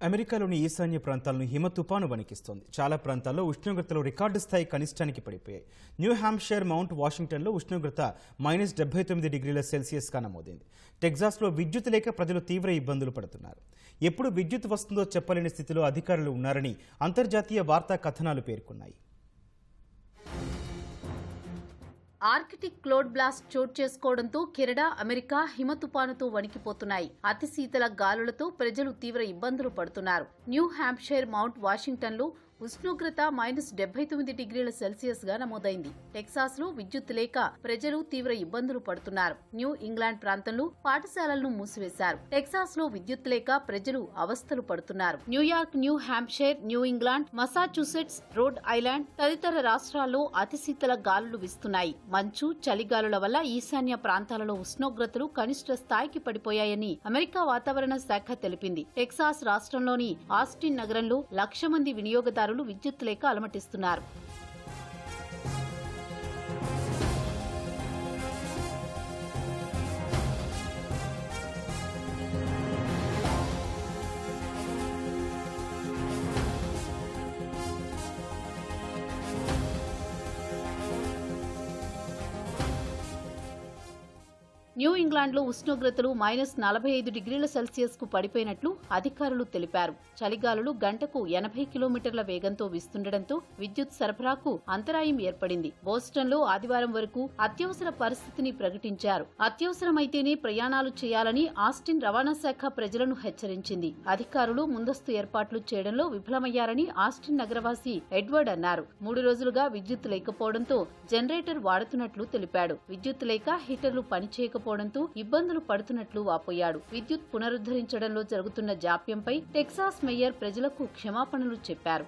అమెరికాలోని ఈశాన్య ప్రాంతాలను హిమ తుపాను వణికిస్తోంది. చాలా ప్రాంతాల్లో ఉష్ణోగ్రతలు రికార్డు స్థాయి కనిష్టానికి పడిపోయాయి. న్యూ హాంప్షైర్, మౌంట్ వాషింగ్టన్లో ఉష్ణోగ్రత -79°C నమోదైంది. టెక్సాస్లో విద్యుత్ లేక ప్రజలు తీవ్ర ఇబ్బందులు పడుతున్నారు. ఎప్పుడు విద్యుత్ వస్తుందో చెప్పలేని స్థితిలో అధికారులు ఉన్నారని అంతర్జాతీయ వార్తా కథనాలు పేర్కొన్నాయి. ఆర్కిటిక్ క్లౌడ్ బ్లాస్ట్ చోటు చేసుకోవడంతో కెనడా, అమెరికా హిమ తుపానుతో వణికిపోతున్నాయి. అతి శీతల గాలులతో ప్రజలు తీవ్ర ఇబ్బందులు పడుతున్నారు. న్యూ హాంప్షైర్, మౌంట్ వాషింగ్టన్లో ఉష్ణోగ్రత -79°C నమోదైంది. టెక్సాస్ లో విద్యుత్ లేక ప్రజలు తీవ్ర ఇబ్బందులు పడుతున్నారు. న్యూ ఇంగ్లాండ్ ప్రాంతంలో పాఠశాలలను మూసివేశారు. టెక్సాస్ లో విద్యుత్ లేక ప్రజలు అవస్థలు పడుతున్నారు. New York, new Hampshire, new England, Massachusetts, Rhode Island తదితర రాష్ట్రాల్లో అతి శీతల గాలులు వీస్తున్నాయి. మంచు, చలిగాలుల వల్ల ఈశాన్య ప్రాంతాలలో ఉష్ణోగ్రతలు కనిష్ట స్థాయికి పడిపోయాయని అమెరికా వాతావరణ శాఖ తెలిపింది. టెక్సాస్ రాష్ట్రంలోని ఆస్టిన్ నగరంలో 1,00,000 మంది వినియోగదారులు విద్యుత్ లేక అలమటిస్తున్నారు. న్యూ ఇంగ్లాండ్లో ఉష్ణోగ్రతలు -45°C పడిపోయినట్లు అధికారులు తెలిపారు. చలిగాలులు గంటకు 80 కిలోమీటర్ల వేగంతో వీస్తుండటంతో విద్యుత్ సరఫరాకు అంతరాయం ఏర్పడింది. బోస్టన్లో ఆదివారం వరకు అత్యవసర పరిస్థితిని ప్రకటించారు. అత్యవసరమైతేనే ప్రయాణాలు చేయాలని ఆస్టిన్ రవాణా శాఖ ప్రజలను హెచ్చరించింది. అధికారులు ముందస్తు ఏర్పాట్లు చేయడంలో విఫలమయ్యారని ఆస్టిన్ నగరవాసి ఎడ్వర్డ్ అన్నారు. 3 రోజులుగా విద్యుత్ లేకపోవడంతో జనరేటర్ వాడుతున్నట్లు తెలిపాడు. విద్యుత్ లేక హీటర్లు పనిచేయకపోవడంతో ఇబ్బందులు పడుతున్నట్లు వాపోయాడు. విద్యుత్ పునరుద్ధరించడంలో జరుగుతున్న జాప్యంపై టెక్సాస్ మేయర్ ప్రజలకు క్షమాపణలు చెప్పారు.